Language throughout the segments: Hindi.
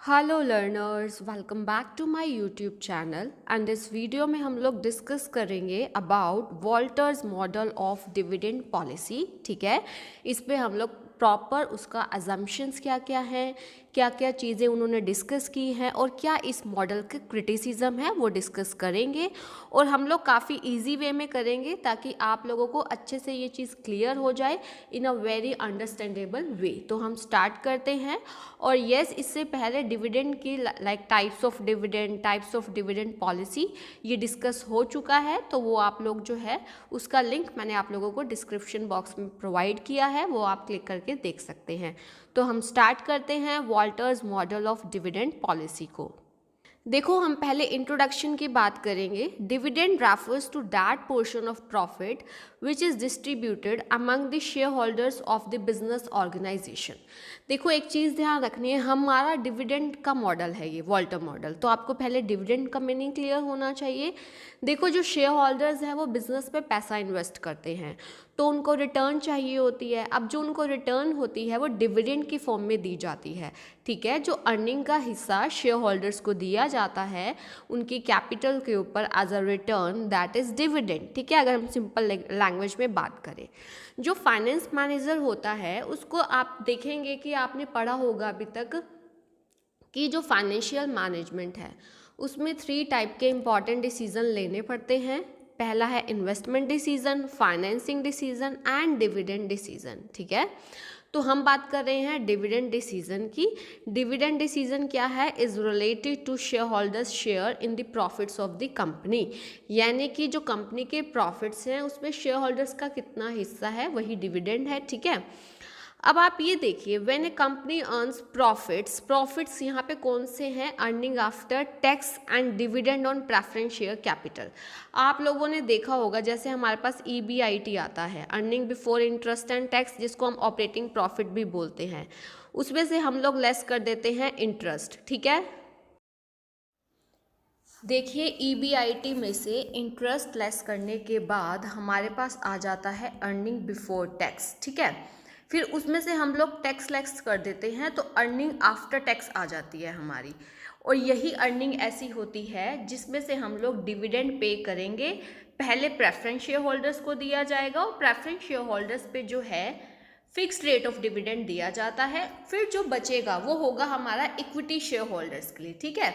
Hello learners, welcome back to my YouTube channel and इस वीडियो में हम लोग डिस्कस करेंगे about Walter's model of dividend policy. ठीक है, इस पे हम लोग प्रॉपर उसका अजम्पशंस क्या क्या हैं, क्या क्या चीज़ें उन्होंने डिस्कस की हैं और क्या इस मॉडल के क्रिटिसिज्म है वो डिस्कस करेंगे। और हम लोग काफ़ी इजी वे में करेंगे ताकि आप लोगों को अच्छे से ये चीज़ क्लियर हो जाए इन अ वेरी अंडरस्टैंडेबल वे। तो हम स्टार्ट करते हैं। और यस, इससे पहले डिविडेंड की like types of dividend policy ये डिस्कस हो चुका है, तो वो आप लोग जो है उसका लिंक मैंने आप लोगों को डिस्क्रिप्शन बॉक्स में प्रोवाइड किया है, वो आप क्लिक करके देख सकते हैं। तो हम स्टार्ट करते हैं Walter's model of dividend policy को। देखो, हम पहले इंट्रोडक्शन की बात करेंगे। Dividend refers to that portion of profit which is distributed among the share holders of the business organization. देखो, एक चीज़ ध्यान रखनी है, हमारा डिविडेंड का मॉडल है ये वॉल्टर मॉडल, तो आपको पहले डिविडेंड का मीनिंग क्लियर होना चाहिए। देखो, जो शेयर होल्डर्स हैं वो बिजनेस पे पैसा इन्वेस्ट करते हैं तो उनको रिटर्न चाहिए होती है। अब जो उनको रिटर्न होती है वो डिविडेंड की फॉर्म में दी जाती है। ठीक है, जो अर्निंग का हिस्सा शेयर होल्डर्स को दिया जाता है उनकी कैपिटल के ऊपर as a return, that is dividend. ठीक है, अगर हम सिंपल लैंग्वेज में बात करें, जो फाइनेंस मैनेजर होता है उसको आप देखेंगे कि आपने पढ़ा होगा अभी तक कि जो फाइनेंशियल मैनेजमेंट है उसमें 3 टाइप के इंपॉर्टेंट डिसीजन लेने पड़ते हैं। पहला है investment decision, financing decision and dividend decision. ठीक है, तो हम बात कर रहे हैं डिविडेंड डिसीजन की। डिविडेंड डिसीजन क्या है? Is related to share holders share in the profits of the company, यानी कि जो कंपनी के प्रॉफिट्स हैं उसमें शेयर होल्डर्स का कितना हिस्सा है वही डिविडेंड है। ठीक है, अब आप ये देखिए, when A company earns profits, profits यहाँ पे कौन से हैं? Earning after tax and dividend on preference share capital. आप लोगों ने देखा होगा जैसे हमारे पास EBIT आता है, earning before interest and tax, जिसको हम ऑपरेटिंग प्रॉफिट भी बोलते हैं, उसमें से हम लोग लेस कर देते हैं इंटरेस्ट। ठीक है, देखिए EBIT में से इंटरेस्ट लेस करने के बाद हमारे पास आ जाता है अर्निंग बिफोर टैक्स। ठीक है, फिर उसमें से हम लोग टैक्स लेस कर देते हैं तो अर्निंग आफ्टर टैक्स आ जाती है हमारी। और यही अर्निंग ऐसी होती है जिसमें से हम लोग डिविडेंड पे करेंगे। पहले प्रेफरेंस शेयर होल्डर्स को दिया जाएगा और प्रेफरेंस शेयर होल्डर्स पे जो है फिक्स्ड रेट ऑफ डिविडेंड दिया जाता है। फिर जो बचेगा वो होगा हमारा इक्विटी शेयर होल्डर्स के लिए। ठीक है,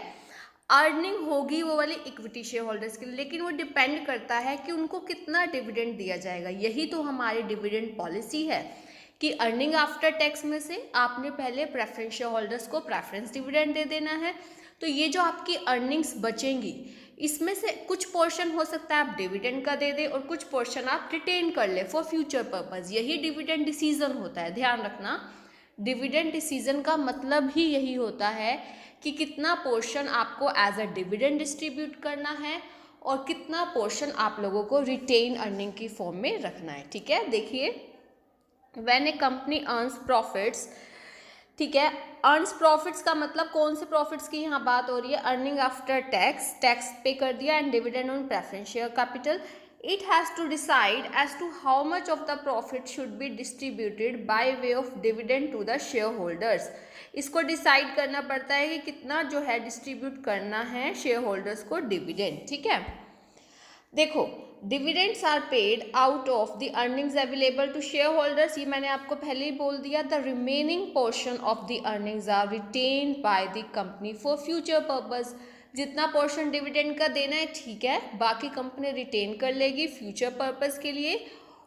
अर्निंग होगी वो वाली इक्विटी शेयर होल्डर्स के लिए, लेकिन वो डिपेंड करता है कि उनको कितना डिविडेंड दिया जाएगा। यही तो हमारी डिविडेंड पॉलिसी है कि अर्निंग आफ्टर टैक्स में से आपने पहले प्रेफरेंस शेयर होल्डर्स को प्रेफरेंस डिविडेंड दे देना है। तो ये जो आपकी अर्निंग्स बचेंगी इसमें से कुछ पोर्शन हो सकता है आप डिविडेंड का दे दें और कुछ पोर्शन आप रिटेन कर ले फॉर फ्यूचर पर्पस। यही डिविडेंड डिसीजन होता है, ध्यान रखना। डिविडेंड डिसीजन का मतलब ही यही होता है कि कितना पोर्शन आपको एज अ डिविडेंड डिस्ट्रीब्यूट करना है और कितना पोर्शन आप लोगों को रिटेन अर्निंग की फॉर्म में रखना है। ठीक है, देखिए, when A company earns profits, ठीक है, अर्न्स प्रॉफिट्स का मतलब कौन से प्रॉफिट्स की यहाँ बात हो रही है? अर्निंग आफ्टर टैक्स, टैक्स पे कर दिया, and dividend on preference share capital. It has to decide as to how much of the profit should be distributed by way of dividend to the shareholders. इसको डिसाइड करना पड़ता है कि कितना जो है डिस्ट्रीब्यूट करना है शेयर होल्डर्स को डिविडेंड। ठीक है, देखो, dividends are paid out of the earnings available to share holders, ये मैंने आपको पहले ही बोल दिया। The remaining portion of the earnings are retained by the company for future purpose. जितना पोर्शन डिविडेंड का देना है, ठीक है, बाकी कंपनी रिटेन कर लेगी फ्यूचर पर्पस के लिए।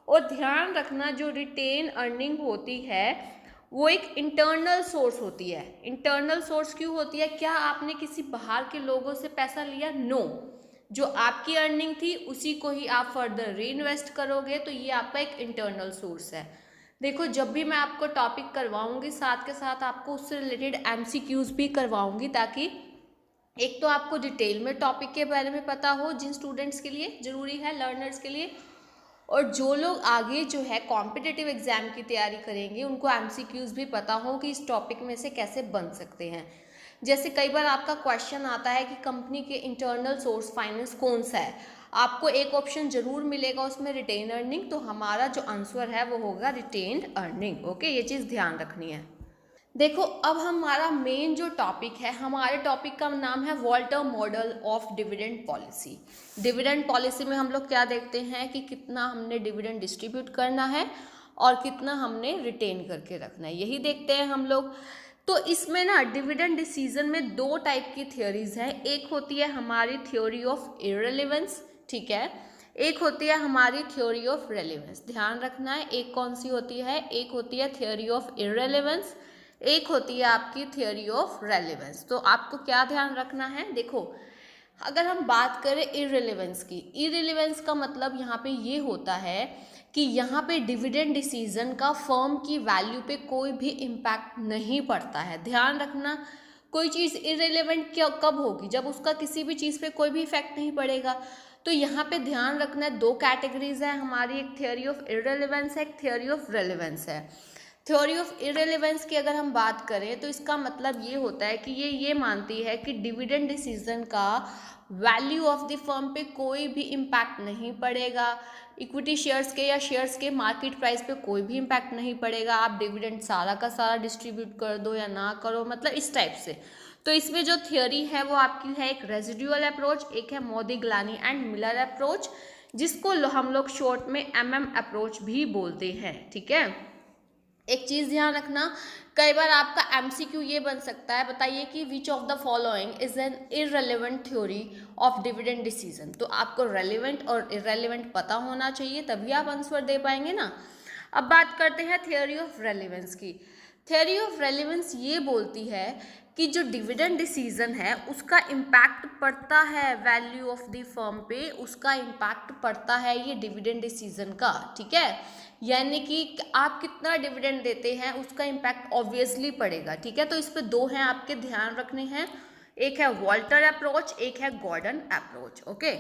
और ध्यान रखना, जो रिटेन अर्निंग होती है वो एक इंटरनल सोर्स होती है। इंटरनल सोर्स क्यों होती है? क्या आपने किसी बाहर के लोगों से पैसा लिया? नो, जो आपकी अर्निंग थी उसी को ही आप फर्दर री इन्वेस्ट करोगे, तो ये आपका एक इंटरनल सोर्स है। देखो, जब भी मैं आपको टॉपिक करवाऊंगी साथ के साथ आपको उससे रिलेटेड MCQs भी करवाऊंगी, ताकि एक तो आपको डिटेल में टॉपिक के बारे में पता हो, जिन स्टूडेंट्स के लिए ज़रूरी है, लर्नर्स के लिए, और जो लोग आगे जो है कॉम्पिटिटिव एग्जाम की तैयारी करेंगे उनको MCQs भी पता हो कि इस टॉपिक में से कैसे बन सकते हैं। जैसे कई बार आपका क्वेश्चन आता है कि कंपनी के इंटरनल सोर्स फाइनेंस कौन सा है, आपको एक ऑप्शन जरूर मिलेगा उसमें रिटेन अर्निंग, तो हमारा जो आंसर है वो होगा रिटेन्ड अर्निंग। ओके, ये चीज़ ध्यान रखनी है। देखो अब हमारा मेन जो टॉपिक है, हमारे टॉपिक का नाम है Walter model of dividend policy. Dividend policy में हम लोग क्या देखते हैं कि कितना हमने डिविडेंड डिस्ट्रीब्यूट करना है और कितना हमने रिटेन करके रखना है, यही देखते हैं हम लोग। तो इसमें ना डिविडेंड डिसीजन में दो टाइप की थियोरीज हैं। एक होती है हमारी थ्योरी ऑफ इररिलेवेंस, ठीक है, एक होती है हमारी थ्योरी ऑफ रेलेवेंस। ध्यान रखना है, एक कौन सी होती है, एक होती है थ्योरी ऑफ इररिलेवेंस, एक होती है आपकी थ्योरी ऑफ रेलेवेंस। तो आपको क्या ध्यान रखना है, देखो अगर हम बात करें इररिलेवेंस की, इररिलेवेंस का मतलब यहाँ पे ये होता है कि यहाँ पे डिविडेंड डिसीजन का फर्म की वैल्यू पे कोई भी इम्पैक्ट नहीं पड़ता है। ध्यान रखना, कोई चीज़ इररिलेवेंट कब होगी, जब उसका किसी भी चीज़ पे कोई भी इफेक्ट नहीं पड़ेगा। तो यहाँ पे ध्यान रखना है, दो कैटेगरीज है हमारी, एक थ्योरी ऑफ इररिलेवेंस है, एक थ्योरी ऑफ रेलेवेंस है। थ्योरी ऑफ इररिलेवेंस की अगर हम बात करें तो इसका मतलब ये होता है कि ये मानती है कि डिविडेंड डिसीजन का वैल्यू ऑफ द फर्म पे कोई भी इम्पैक्ट नहीं पड़ेगा, इक्विटी शेयर्स के या शेयर्स के मार्केट प्राइस पे कोई भी इम्पैक्ट नहीं पड़ेगा, आप डिविडेंड सारा का सारा डिस्ट्रीब्यूट कर दो या ना करो, मतलब इस टाइप से। तो इसमें जो थियोरी है वो आपकी है एक रेजिडुअल अप्रोच, एक है मोदिग्लानी एंड मिलर अप्रोच, जिसको हम लोग शॉर्ट में MM अप्रोच भी बोलते हैं, ठीक है। एक चीज़ ध्यान रखना, कई बार आपका MCQ ये बन सकता है, बताइए कि which of the following is an irrelevant theory of dividend decision. तो आपको रेलेवेंट और इररेलेवेंट पता होना चाहिए, तभी आप आंसर दे पाएंगे ना। अब बात करते हैं थ्योरी ऑफ रेलेवेंस की। थ्योरी ऑफ रेलेवेंस ये बोलती है कि जो डिविडेंड डिसीजन है उसका इम्पैक्ट पड़ता है वैल्यू ऑफ द फर्म पे, उसका इम्पैक्ट पड़ता है ये डिविडेंड डिसीजन का, ठीक है। यानी कि आप कितना डिविडेंड देते हैं उसका इम्पैक्ट ऑब्वियसली पड़ेगा, ठीक है। तो इस पे दो हैं आपके ध्यान रखने हैं, एक है वॉल्टर अप्रोच, एक है गॉर्डन अप्रोच, ओके।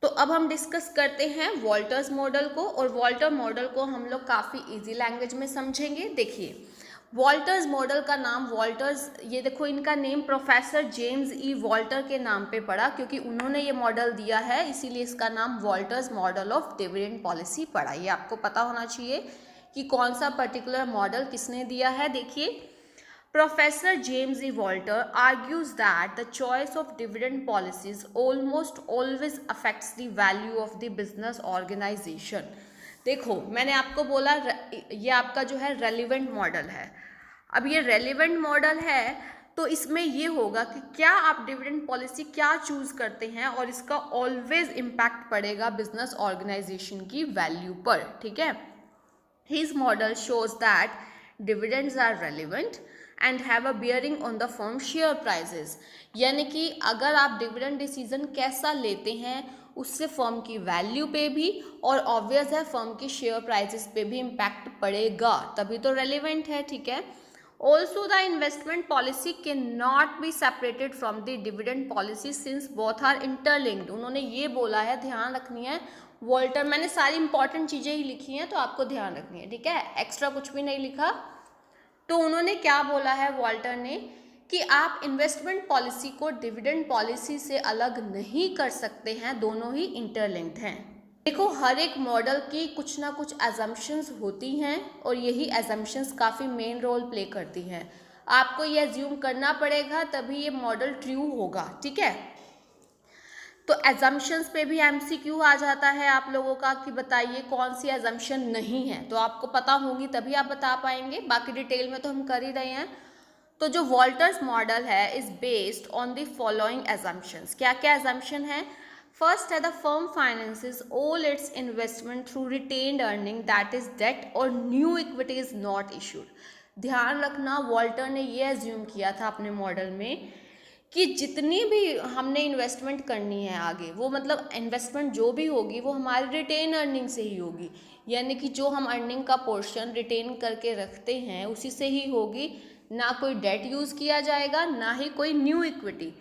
तो अब हम डिस्कस करते हैं वॉल्टर्स मॉडल को, और वॉल्टर मॉडल को हम लोग काफ़ी इजी लैंग्वेज में समझेंगे। देखिए वॉल्टर्स मॉडल का नाम, वॉल्टर्स, ये देखो इनका नेम प्रोफेसर जेम्स ई वॉल्टर के नाम पे पड़ा, क्योंकि उन्होंने ये मॉडल दिया है, इसीलिए इसका नाम Walter's model of dividend policy पड़ा। ये आपको पता होना चाहिए कि कौन सा पर्टिकुलर मॉडल किसने दिया है। देखिए Professor James E. Walter argues that the choice of dividend policies almost always affects the value of the business organization. देखो मैंने आपको बोला ये आपका जो है रेलिवेंट मॉडल है। अब ये रेलिवेंट मॉडल है तो इसमें ये होगा कि क्या आप डिविडेंड पॉलिसी क्या चूज करते हैं और इसका ऑलवेज इम्पैक्ट पड़ेगा बिजनेस ऑर्गेनाइजेशन की वैल्यू पर, ठीक है। His model shows that dividends are relevant and have a bearing on the firm share prices. यानी कि अगर आप डिविडेंड डिसीजन कैसा लेते हैं उससे फर्म की वैल्यू पे भी और ऑब्वियस है फर्म की शेयर प्राइसेस पे भी इम्पैक्ट पड़ेगा, तभी तो रेलिवेंट है, ठीक है। Also the investment policy can not be separated from the dividend policy since both are interlinked. उन्होंने ये बोला है, ध्यान रखनी है वॉल्टर, मैंने सारी इंपॉर्टेंट चीज़ें ही लिखी हैं तो आपको ध्यान रखनी है, ठीक है, एक्स्ट्रा कुछ भी नहीं लिखा। तो उन्होंने क्या बोला है वॉल्टर ने कि आप इन्वेस्टमेंट पॉलिसी को डिविडेंड पॉलिसी से अलग नहीं कर सकते हैं, दोनों ही इंटरलिंक्ड हैं। देखो हर एक मॉडल की कुछ ना कुछ एजम्पशंस होती हैं और यही एजम्पशंस काफ़ी मेन रोल प्ले करती हैं। आपको ये एज्यूम करना पड़ेगा तभी ये मॉडल ट्रू होगा, ठीक है। तो एजम्पशंस पे भी MCQ आ जाता है आप लोगों का कि बताइए कौन सी एजम्पशन नहीं है, तो आपको पता होगी तभी आप बता पाएंगे, बाकी डिटेल में तो हम कर ही रहे हैं। तो जो वॉल्टर्स मॉडल है is based on the following assumptions. क्या क्या एजम्पशन है? फर्स्ट है the firm finances all its investment through retained earning that is debt और new equity is not issued. ध्यान रखना वॉल्टर ने ये एज्यूम किया था अपने मॉडल में कि जितनी भी हमने इन्वेस्टमेंट करनी है आगे, वो मतलब इन्वेस्टमेंट जो भी होगी वो हमारी रिटेन अर्निंग से ही होगी, यानी कि जो हम अर्निंग का पोर्शन रिटेन करके रखते हैं उसी से ही होगी, ना कोई डेट यूज़ किया जाएगा ना ही कोई न्यू इक्विटी।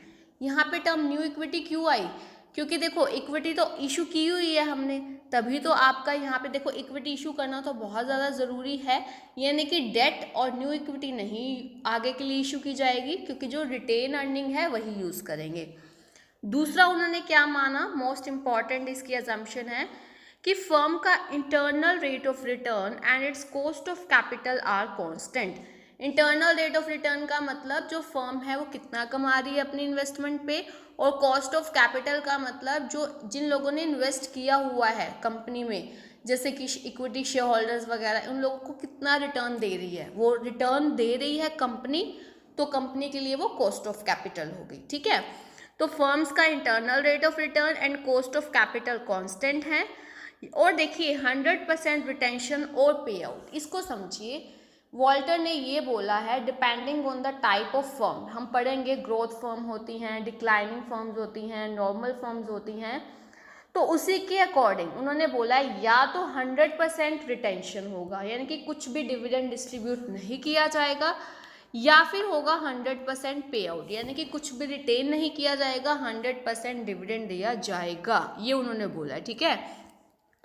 यहाँ पे टर्म न्यू इक्विटी क्यों आई? क्योंकि देखो इक्विटी तो इशू की हुई है हमने, तभी तो आपका यहाँ पे देखो इक्विटी इशू करना तो बहुत ज़्यादा ज़रूरी है, यानी कि डेट और न्यू इक्विटी नहीं आगे के लिए इशू की जाएगी क्योंकि जो रिटेन अर्निंग है वही यूज़ करेंगे। दूसरा उन्होंने क्या माना, मोस्ट इम्पॉर्टेंट इसकी अजम्पशन है कि फर्म का internal rate of return and it's cost of capital R constant. Internal rate of return का मतलब जो फर्म है वो कितना कमा रही है अपनी इन्वेस्टमेंट पे, और कॉस्ट ऑफ कैपिटल का मतलब जो जिन लोगों ने इन्वेस्ट किया हुआ है कंपनी में, जैसे कि इक्विटी शेयर होल्डर्स वगैरह, उन लोगों को कितना रिटर्न दे रही है, वो रिटर्न दे रही है कंपनी, तो कंपनी के लिए वो कॉस्ट ऑफ कैपिटल हो गई। ठीक है, तो फर्म्स का internal rate of return and cost of capital constant है। और देखिए 100% रिटेंशन और पे आउट, इसको समझिए। वॉल्टर ने ये बोला है depending on the type of firm, हम पढ़ेंगे ग्रोथ फर्म होती हैं, डिक्लाइनिंग फर्म्स होती हैं, नॉर्मल फर्म्स होती हैं, तो उसी के अकॉर्डिंग उन्होंने बोला है या तो 100% रिटेंशन होगा, यानी कि कुछ भी डिविडेंड डिस्ट्रीब्यूट नहीं किया जाएगा, या फिर होगा 100% पे आउट, यानी कि कुछ भी रिटेन नहीं किया जाएगा, 100% डिविडेंड दिया जाएगा, ये उन्होंने बोला है। ठीक है,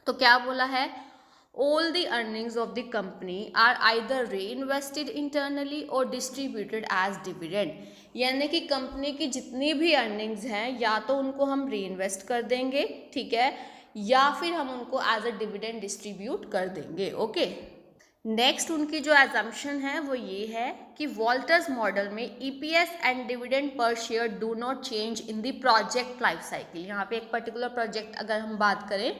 तो क्या बोला है, all the earnings of the company are either reinvested internally और डिस्ट्रीब्यूटेड एज डिविडेंड, यानी कि कंपनी की जितनी भी अर्निंग्स हैं या तो उनको हम री इन्वेस्ट कर देंगे, ठीक है, या फिर हम उनको एज अ डिविडेंड डिस्ट्रीब्यूट कर देंगे। ओके, नेक्स्ट उनकी जो एजम्पशन है वो ये है कि वॉल्टर्स मॉडल में EPS and dividend per share do not change in the project life cycle. यहाँ पे एक पर्टिकुलर प्रोजेक्ट अगर हम बात करें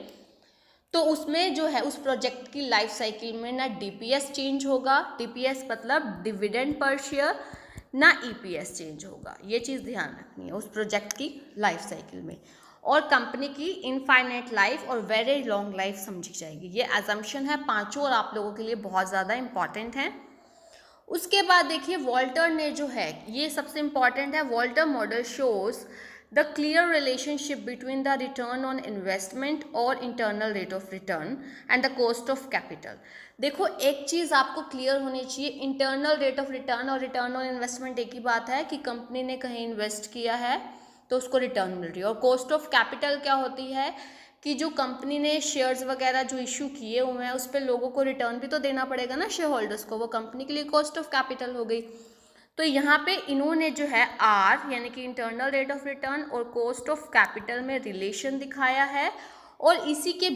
तो उसमें जो है उस प्रोजेक्ट की लाइफ साइकिल में ना डीपीएस चेंज होगा, डीपीएस मतलब डिविडेंड पर शेयर, ना ईपीएस चेंज होगा, ये चीज़ ध्यान रखनी है उस प्रोजेक्ट की लाइफ साइकिल में, और कंपनी की इनफाइनाइट लाइफ और वेरी लॉन्ग लाइफ समझी जाएगी। ये एजम्पशन है पांचों और आप लोगों के लिए बहुत ज़्यादा इंपॉर्टेंट है। उसके बाद देखिए वॉल्टर ने जो है, ये सबसे इंपॉर्टेंट है, Walter model shows the clear relationship between the return on investment और internal rate of return and the cost of capital. देखो एक चीज़ आपको क्लियर होनी चाहिए, इंटरनल रेट ऑफ रिटर्न और रिटर्न ऑन इन्वेस्टमेंट एक ही बात है कि कंपनी ने कहीं इन्वेस्ट किया है तो उसको रिटर्न मिल रही है, और कॉस्ट ऑफ कैपिटल क्या होती है कि जो कंपनी ने शेयर्स वगैरह जो इशू किए हुए हैं उस पर लोगों को रिटर्न भी तो देना पड़ेगा ना शेयर होल्डर्स को, वो कंपनी के लिए कॉस्ट ऑफ कैपिटल हो गई। तो यहाँ पे इन्होंने जो है आर यानी कि इंटरनल रेट ऑफ रिटर्न और कॉस्ट ऑफ कैपिटल में रिलेशन दिखाया है, और इसी के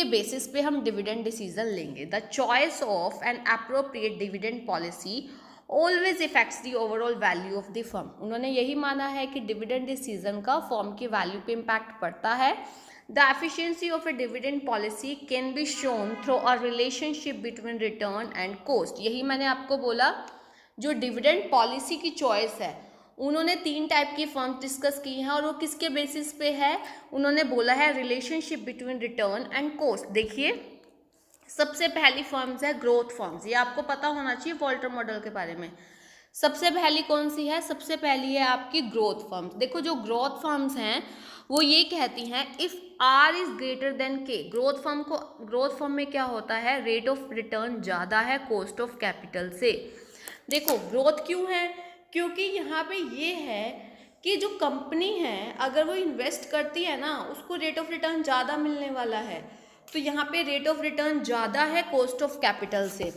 बेसिस पे हम डिविडेंड डिसीजन लेंगे। The choice of an appropriate dividend policy always effects the overall value of the firm. उन्होंने यही माना है कि डिविडेंड डिसीजन का फर्म की वैल्यू पे इम्पैक्ट पड़ता है। The efficiency of A dividend policy can be shown through a relationship between return and cost. यही मैंने आपको बोला, जो डिविडेंड पॉलिसी की चॉइस है उन्होंने 3 टाइप की फर्म डिस्कस की हैं, और वो किसके बेसिस पे है, उन्होंने बोला है relationship between return and cost. देखिए सबसे पहली फर्म्स है ग्रोथ फर्म्स, ये आपको पता होना चाहिए वॉल्टर मॉडल के बारे में। सबसे पहली कौन सी है, सबसे पहली है आपकी ग्रोथ फर्म्स। देखो जो ग्रोथ फर्म्स हैं वो ये कहती हैं if r is greater than k, growth firm में क्या होता है, रेट ऑफ रिटर्न ज़्यादा है कॉस्ट ऑफ कैपिटल से। देखो ग्रोथ क्यों है, क्योंकि यहाँ पे ये है कि जो कंपनी है अगर वो इन्वेस्ट करती है ना उसको रेट ऑफ रिटर्न ज़्यादा मिलने वाला है, तो यहाँ पे रेट ऑफ रिटर्न ज़्यादा है कॉस्ट ऑफ कैपिटल से,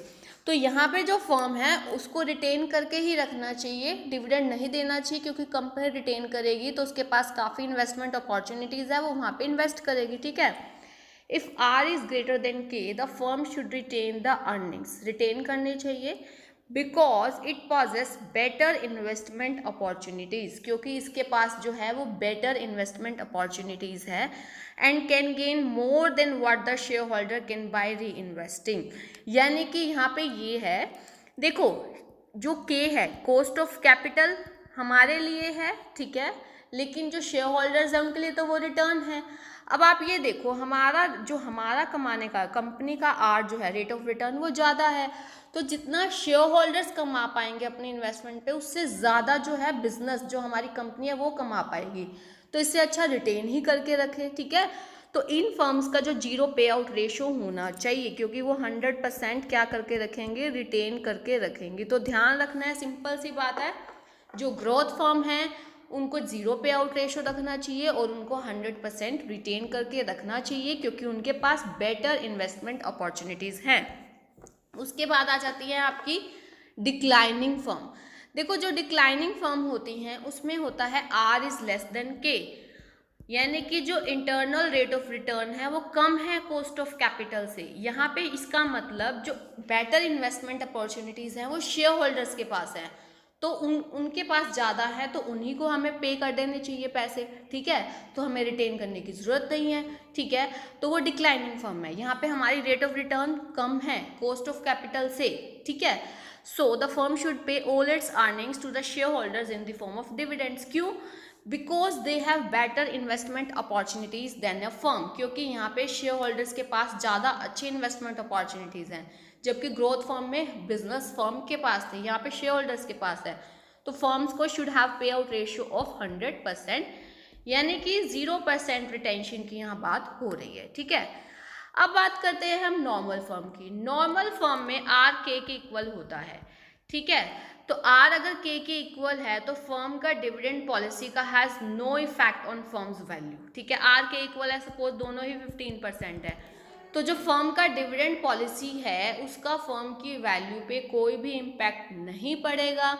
तो यहाँ पे जो फर्म है उसको रिटेन करके ही रखना चाहिए, डिविडेंड नहीं देना चाहिए, क्योंकि कंपनी रिटेन करेगी तो उसके पास काफ़ी इन्वेस्टमेंट अपॉर्चुनिटीज़ है, वो वहाँ पे इन्वेस्ट करेगी। ठीक है, if r is greater than k the firm should retain the earnings, retain करनी चाहिए, because it poses better investment opportunities, क्योंकि इसके पास जो है वो बेटर इन्वेस्टमेंट अपॉर्चुनिटीज़ है, and can gain more than what the shareholder can buy reinvesting. यानी कि यहाँ पे ये है, देखो जो के है कॉस्ट ऑफ कैपिटल हमारे लिए है, ठीक है, लेकिन जो शेयर होल्डर्स हैं उनके लिए तो वो रिटर्न है। अब आप ये देखो हमारा कमाने का कंपनी का आर जो है रेट ऑफ रिटर्न वो ज़्यादा है, तो जितना शेयर होल्डर्स कमा पाएंगे अपने इन्वेस्टमेंट पे उससे ज़्यादा जो है बिजनेस जो हमारी कंपनी है वो कमा पाएगी, तो इससे अच्छा रिटेन ही करके रखें। ठीक है, तो इन फर्म्स का जो 0 पे आउट रेशो होना चाहिए, क्योंकि वो 100% क्या करके रखेंगे, रिटेन करके रखेंगे। तो ध्यान रखना है, सिंपल सी बात है, जो ग्रोथ फर्म है उनको 0 पे आउट रेशो रखना चाहिए और उनको 100% रिटेन करके रखना चाहिए, क्योंकि उनके पास बेटर इन्वेस्टमेंट अपॉर्चुनिटीज़ हैं। उसके बाद आ जाती है आपकी डिक्लाइनिंग फर्म। देखो जो डिक्लाइनिंग फर्म होती हैं उसमें होता है आर इज़ लेस देन के, यानी कि जो इंटरनल रेट ऑफ रिटर्न है वो कम है कॉस्ट ऑफ कैपिटल से। यहाँ पे इसका मतलब जो बेटर इन्वेस्टमेंट अपॉर्चुनिटीज़ हैं वो शेयर होल्डर्स के पास है, तो उनके पास ज़्यादा है, तो उन्हीं को हमें पे कर देने चाहिए पैसे, ठीक है। तो हमें रिटेन करने की ज़रूरत नहीं है, ठीक है। तो वो डिक्लाइनिंग फर्म है, यहाँ पे हमारी रेट ऑफ रिटर्न कम है कॉस्ट ऑफ कैपिटल से, ठीक है। So the firm should pay all its earnings to the share holders in the form of dividends. क्यों? Because they have better investment opportunities than a firm, क्योंकि यहाँ पे शेयर होल्डर्स के पास ज़्यादा अच्छी इन्वेस्टमेंट अपॉर्चुनिटीज़ हैं, जबकि ग्रोथ फर्म में बिजनेस फर्म के पास थे, यहाँ पे शेयर होल्डर्स के पास है। तो फर्म्स को शुड हैव पे आउट रेशियो ऑफ 100%, यानी कि 0% रिटेंशन की यहाँ बात हो रही है, ठीक है। अब बात करते हैं हम नॉर्मल फर्म की। नॉर्मल फर्म में आर के इक्वल होता है, ठीक है। तो आर अगर के इक्वल है तो फर्म का डिविडेंड पॉलिसी का has no effect on firm's value, ठीक है। आर के इक्वल है, सपोज दोनों ही 15% है, तो जो फर्म का डिविडेंड पॉलिसी है उसका फर्म की वैल्यू पे कोई भी इम्पैक्ट नहीं पड़ेगा।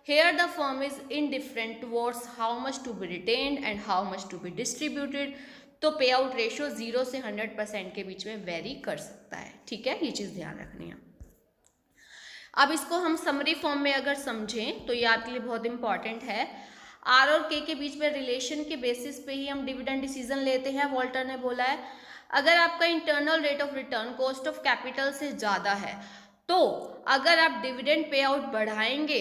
Here the firm is indifferent towards how much to be retained and how much to be distributed. तो पे आउट रेशियो 0 से 100% के बीच में वेरी कर सकता है, ठीक है। ये चीज़ ध्यान रखनी है। अब इसको हम समरी फॉर्म में अगर समझें तो ये आपके लिए बहुत इंपॉर्टेंट है। आर और के बीच में रिलेशन के बेसिस पे ही हम डिविडेंड डिसीजन लेते हैं। वॉल्टर ने बोला है अगर आपका internal rate of return cost of capital से ज़्यादा है तो अगर आप डिविडेंड पे आउट बढ़ाएंगे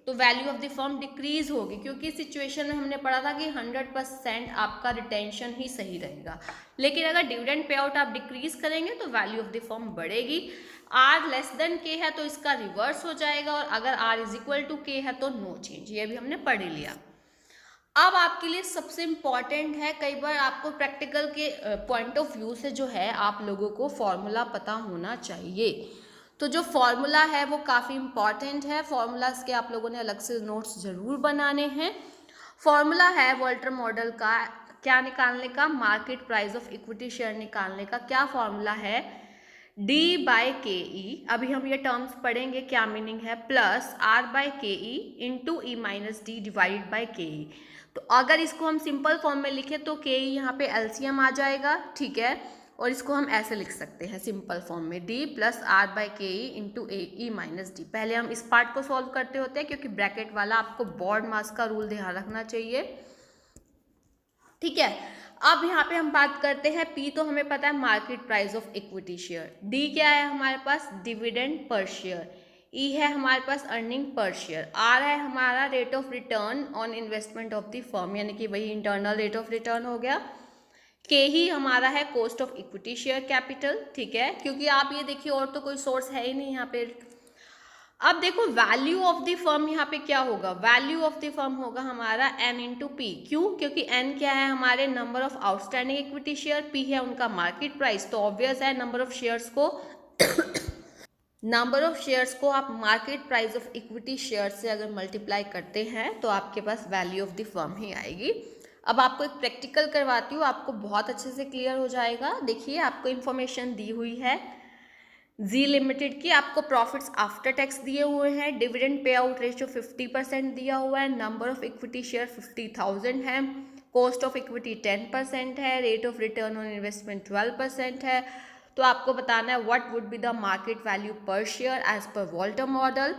तो value of the firm decrease होगी, क्योंकि इस सिचुएशन में हमने पढ़ा था कि 100% आपका रिटेंशन ही सही रहेगा, लेकिन अगर डिविडेंड पे आउट आप डिक्रीज करेंगे तो वैल्यू ऑफ द फर्म बढ़ेगी। आर लेस देन के है तो इसका रिवर्स हो जाएगा, और अगर आर इज इक्वल टू के है तो नो चेंज। ये भी हमने पढ़ लिया। अब आपके लिए सबसे इम्पॉर्टेंट है, कई बार आपको प्रैक्टिकल के पॉइंट ऑफ व्यू से जो है आप लोगों को फॉर्मूला पता होना चाहिए। तो जो फॉर्मूला है वो काफ़ी इम्पॉर्टेंट है। फॉर्मूलाज के आप लोगों ने अलग से नोट्स ज़रूर बनाने हैं। फॉर्मूला है वॉल्टर मॉडल का क्या निकालने का, market price of equity share निकालने का। क्या फॉर्मूला है? डी बाय के ई, अभी हम ये टर्म्स पढ़ेंगे क्या मीनिंग है, plus r by k e into e minus d divided bye k ई। तो अगर इसको हम सिंपल फॉर्म में लिखें तो के ई यहाँ पे एलसीएम आ जाएगा, ठीक है। और इसको हम ऐसे लिख सकते हैं सिंपल फॉर्म में, D plus r by k e into A E minus D. पहले हम इस पार्ट को सॉल्व करते होते हैं, क्योंकि ब्रैकेट वाला आपको बोर्ड मास का रूल ध्यान रखना चाहिए, ठीक है। अब यहाँ पे हम बात करते हैं, पी तो हमें पता है market price of equity share, D क्या है हमारे पास डिविडेंड पर शेयर, ई है हमारे पास अर्निंग पर शेयर, आर है हमारा rate of return on investment of the firm, यानी कि वही इंटरनल रेट ऑफ रिटर्न हो गया, के ही हमारा है cost of equity share capital, ठीक है। क्योंकि आप ये देखिए और तो कोई सोर्स है ही नहीं यहाँ पे। अब देखो वैल्यू ऑफ द फर्म यहाँ पे क्या होगा, वैल्यू ऑफ द फर्म होगा हमारा एन इंटू पी। क्यों? क्योंकि एन क्या है हमारे number of outstanding equity share, P है उनका मार्केट प्राइस, तो ऑब्वियस है नंबर ऑफ शेयर्स को नंबर ऑफ शेयर्स को आप market price of equity share से अगर मल्टीप्लाई करते हैं तो आपके पास वैल्यू ऑफ द फर्म ही आएगी। अब आपको एक प्रैक्टिकल करवाती हूँ, आपको बहुत अच्छे से क्लियर हो जाएगा। देखिए आपको इन्फॉर्मेशन दी हुई है जी लिमिटेड की, आपको प्रॉफिट्स आफ्टर टैक्स दिए हुए हैं, डिविडेंड पे आउट रेशियो 50% दिया हुआ है, नंबर ऑफ इक्विटी शेयर 50,000 है, कॉस्ट ऑफ इक्विटी 10% है, rate of return on investment 12% है। तो आपको बताना है what would be the market value per share as per Walter model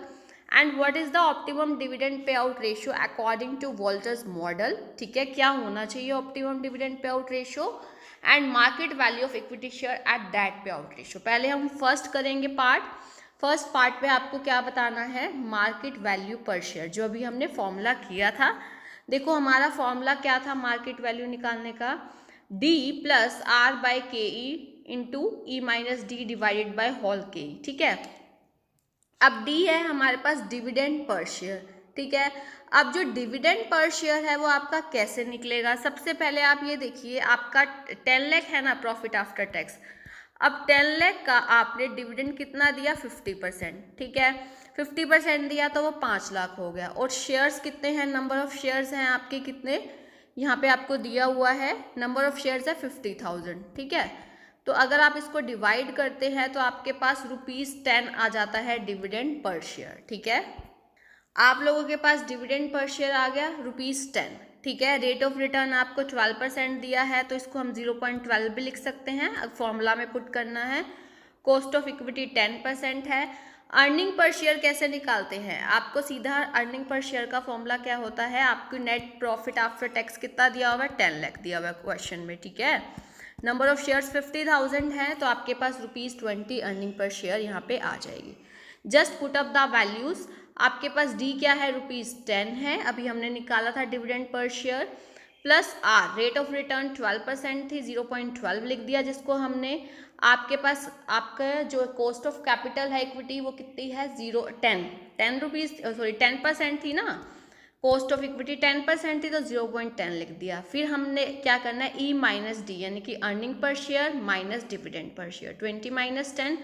and what is the optimum dividend पे out ratio according to Walter's model, ठीक है। क्या होना चाहिए ऑप्टिमम डिविडेंड पे out ratio and market value of equity share at that पे आउट रेशियो। पहले हम फर्स्ट करेंगे पार्ट। फर्स्ट पार्ट पे आपको क्या बताना है, मार्केट वैल्यू पर शेयर, जो अभी हमने फॉर्मूला किया था। देखो हमारा फॉर्मूला क्या था मार्केट वैल्यू निकालने का, D plus r by k e into e minus d divided by whole k e, ठीक है। अब डी है हमारे पास डिविडेंड पर शेयर, ठीक है। अब जो डिविडेंड पर शेयर है वो आपका कैसे निकलेगा, सबसे पहले आप ये देखिए आपका 10 लाख है ना प्रॉफिट आफ्टर टैक्स। अब 10 लाख का आपने डिविडेंड कितना दिया 50%, ठीक है। 50% दिया तो वो 5 लाख हो गया। और शेयर्स कितने हैं, नंबर ऑफ शेयर्स हैं आपके कितने, यहाँ पे आपको दिया हुआ है नंबर ऑफ शेयर्स है 50,000, ठीक है। तो अगर आप इसको डिवाइड करते हैं तो आपके पास ₹10 आ जाता है डिविडेंड पर शेयर, ठीक है। आप लोगों के पास डिविडेंड पर शेयर आ गया ₹10, ठीक है। रेट ऑफ रिटर्न आपको 12% दिया है, तो इसको हम 0.12 भी लिख सकते हैं, अब फॉर्मूला में पुट करना है। कॉस्ट ऑफ इक्विटी 10% है। अर्निंग पर शेयर कैसे निकालते हैं, आपको सीधा अर्निंग पर शेयर का फॉर्मूला क्या होता है, आपको नेट प्रॉफिट आफ्टर टैक्स कितना दिया हुआ है, 10 लाख दिया हुआ है क्वेश्चन में, ठीक है। नंबर ऑफ शेयर्स 50,000 है, तो आपके पास ₹20 अर्निंग पर शेयर यहाँ पे आ जाएगी। Just put up the values. आपके पास डी क्या है, ₹10 है, अभी हमने निकाला था dividend per share, plus r rate of return 12% थी, 0.12 लिख दिया जिसको हमने। आपके पास आपका जो कॉस्ट ऑफ कैपिटल है इक्विटी वो कितनी है, 10% थी ना, कॉस्ट ऑफ इक्विटी 10% थी, तो 0.10 लिख दिया। फिर हमने क्या करना है, ई माइनस डी यानी कि earning per share minus dividend per share, 20 - 10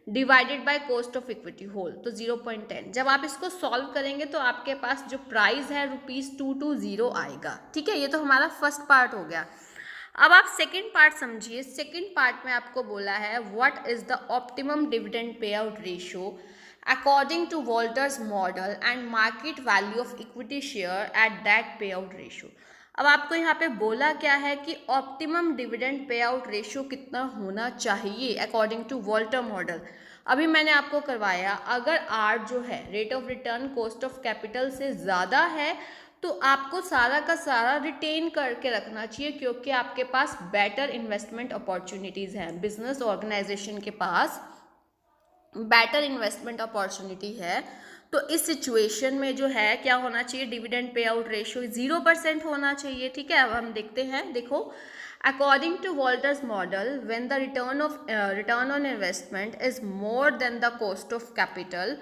divided by cost of equity whole, तो 0.10। जब आप इसको सॉल्व करेंगे तो आपके पास जो प्राइस है ₹220 आएगा, ठीक है। ये तो हमारा फर्स्ट पार्ट हो गया। अब आप सेकंड पार्ट समझिए। सेकंड पार्ट में आपको बोला है what is the optimum dividend पे out ratio according to Walter's model and market value of equity share at that पे आउट रेशियो। अब आपको यहाँ पे बोला क्या है कि ऑप्टिमम डिविडेंड पे आउट रेशियो कितना होना चाहिए अकॉर्डिंग टू वॉल्टर मॉडल। अभी मैंने आपको करवाया, अगर आर जो है rate of return cost of capital से ज़्यादा है तो आपको सारा का सारा रिटेन करके रखना चाहिए, क्योंकि आपके पास बेटर इन्वेस्टमेंट अपॉर्चुनिटीज़ हैं, बिजनेस ऑर्गेनाइजेशन के पास बेटर इन्वेस्टमेंट अपॉर्चुनिटी है। तो इस सिचुएशन में जो है क्या होना चाहिए, डिविडेंड पे आउट रेशियो 0% होना चाहिए, ठीक है। अब हम देखते हैं, देखो according to Walter's model when the return on investment is more than the cost of capital,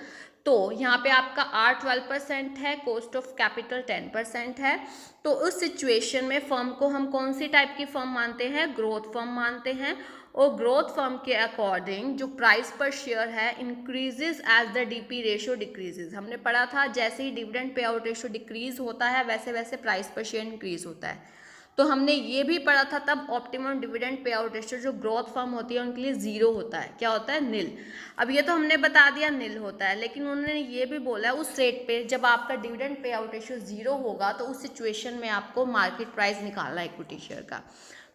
तो यहाँ पे आपका आर 12% है, कॉस्ट ऑफ कैपिटल 10% है। तो उस सिचुएशन में फर्म को हम कौन सी टाइप की फर्म मानते हैं, ग्रोथ फर्म मानते हैं। और ग्रोथ फर्म के अकॉर्डिंग जो प्राइस पर शेयर है increases as the DP ratio decreases. हमने पढ़ा था जैसे ही डिविडेंड पे आउट रेशियो डिक्रीज होता है वैसे वैसे प्राइस पर शेयर इंक्रीज होता है। तो हमने ये भी पढ़ा था तब ऑप्टिमम डिविडेंड पे आउट रेशियो जो ग्रोथ फर्म होती है उनके लिए 0 होता है, क्या होता है, नील। अब ये तो हमने बता दिया नील होता है, लेकिन उन्होंने ये भी बोला उस रेट पे जब आपका डिविडेंड पे आउट रेशियो 0 होगा तो उस सिचुएशन में आपको मार्केट प्राइस निकालना है इक्विटी शेयर का।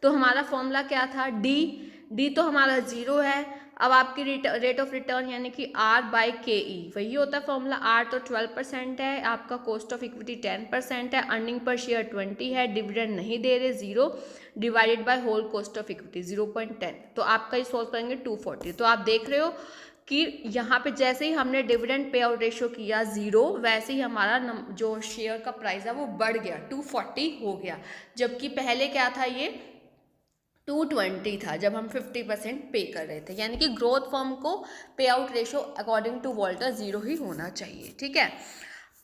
तो हमारा फॉर्मूला क्या था, डी तो हमारा 0 है। अब आपकी रेट ऑफ रिटर्न यानी कि R/KE वही होता है फॉर्मूला। R तो 12% है, आपका कॉस्ट ऑफ इक्विटी 10% है, अर्निंग पर शेयर 20 है, डिविडेंड नहीं दे रहे 0, divided by whole cost of equity 0.10। तो आपका ये सॉल्व करेंगे 240। तो आप देख रहे हो कि यहाँ पे जैसे ही हमने डिविडेंड पे आउट रेशियो किया 0 वैसे ही हमारा जो शेयर का प्राइस है वो बढ़ गया, 240 हो गया, जबकि पहले क्या था, ये 220 था जब हम 50% पे कर रहे थे। यानी कि ग्रोथ फर्म को pay out ratio according to Walter 0 ही होना चाहिए, ठीक है।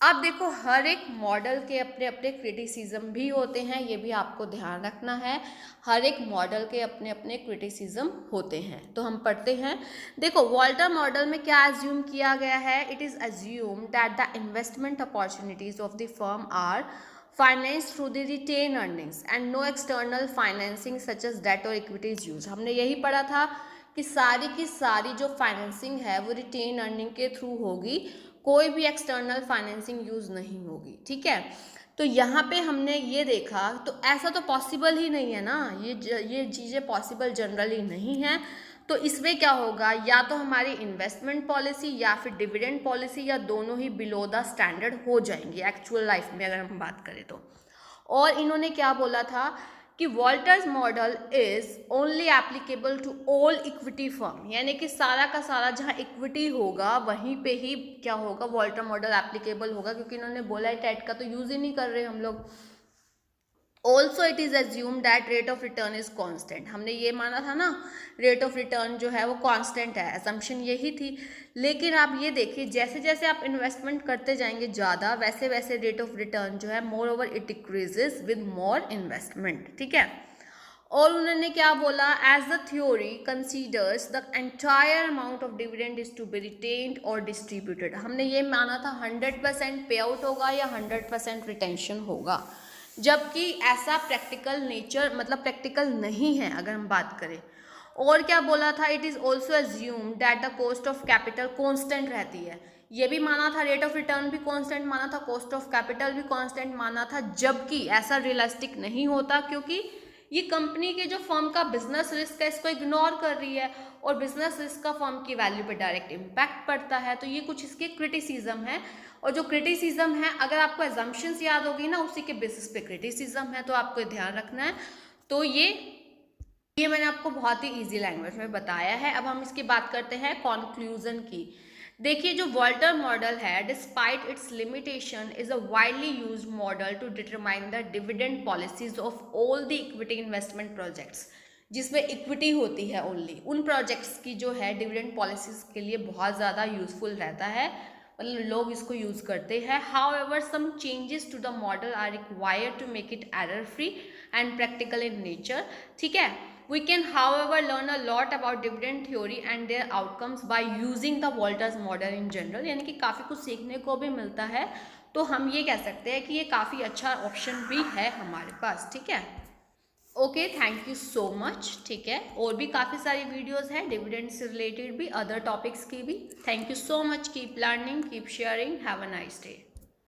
अब देखो हर एक मॉडल के अपने अपने क्रिटिसिज्म भी होते हैं, ये भी आपको ध्यान रखना है, हर एक मॉडल के अपने अपने क्रिटिसिज्म होते हैं। तो हम पढ़ते हैं, देखो वॉल्टर मॉडल में क्या एज्यूम किया गया है, it is assume that the investment opportunities of the firm are finance through the retain earnings and no external financing such as debt और इक्विटी इज यूज। हमने यही पढ़ा था कि सारी की सारी जो फाइनेंसिंग है वो रिटेन अर्निंग के थ्रू होगी, कोई भी एक्सटर्नल फाइनेंसिंग यूज नहीं होगी, ठीक है। तो यहाँ पे हमने ये देखा, तो ऐसा तो पॉसिबल ही नहीं है ना, ये चीज़ें पॉसिबल जनरली नहीं है। तो इसमें क्या होगा, या तो हमारी इन्वेस्टमेंट पॉलिसी या फिर डिविडेंड पॉलिसी या दोनों ही बिलो द स्टैंडर्ड हो जाएंगी एक्चुअल लाइफ में अगर हम बात करें तो। और इन्होंने क्या बोला था कि Walter's model is only applicable to all equity firm, यानी कि सारा का सारा जहाँ इक्विटी होगा वहीं पे ही क्या होगा, वॉल्टर मॉडल एप्लीकेबल होगा, क्योंकि इन्होंने बोला है टेट का तो यूज ही नहीं कर रहे हम लोग। Also it is assume that rate of return is constant, हमने ये माना था ना रेट ऑफ रिटर्न जो है वो कॉन्स्टेंट है, असम्पशन यही थी। लेकिन आप ये देखिए जैसे जैसे आप इन्वेस्टमेंट करते जाएंगे ज़्यादा वैसे वैसे रेट ऑफ रिटर्न जो है moreover it decreases with more investment, ठीक है। और उन्होंने क्या बोला, as the theory considers the entire amount of dividend is to be retained और डिस्ट्रीब्यूटेड। हमने ये माना था 100% पे आउट होगा या 100% रिटेंशन होगा, जबकि ऐसा प्रैक्टिकल नेचर मतलब प्रैक्टिकल नहीं है अगर हम बात करें। और क्या बोला था, it is also assume that the cost of capital constant रहती है, ये भी माना था, रेट ऑफ रिटर्न भी कांस्टेंट माना था, कॉस्ट ऑफ कैपिटल भी कांस्टेंट माना था, जबकि ऐसा रियलिस्टिक नहीं होता, क्योंकि ये कंपनी के जो फर्म का बिजनेस रिस्क है इसको इग्नोर कर रही है, और बिजनेस रिस्क का फर्म की वैल्यू पे डायरेक्ट इम्पैक्ट पड़ता है। तो ये कुछ इसके क्रिटिसिज्म है, और जो क्रिटिसिज्म है अगर आपको एजम्पशंस याद होगी ना, उसी के बेसिस पे क्रिटिसिज्म है, तो आपको ध्यान रखना है। तो ये मैंने आपको बहुत ही इजी लैंग्वेज में बताया है। अब हम इसकी बात करते हैं कंक्लूजन की। देखिए, जो वॉल्टर मॉडल है, despite its limitation is a widely used model to determine the dividend policies of all the equity investment projects, जिसमें इक्विटी होती है ओनली, उन प्रोजेक्ट्स की जो है डिविडेंड पॉलिसीज के लिए बहुत ज़्यादा यूजफुल रहता है, मतलब लोग इसको यूज़ करते हैं। However some changes to the model are required to make it error free and practical in nature. ठीक है, we can however learn a lot about dividend theory and their outcomes by using the Walters model in general, यानी कि काफ़ी कुछ सीखने को भी मिलता है। तो हम ये कह सकते हैं कि ये काफ़ी अच्छा ऑप्शन भी है हमारे पास। ठीक है, okay, thank you so much. ठीक है, और भी काफ़ी सारी वीडियोस हैं डिविडेंड से रिलेटेड भी, अदर टॉपिक्स की भी। Thank you so much, keep learning, keep sharing, have a nice day.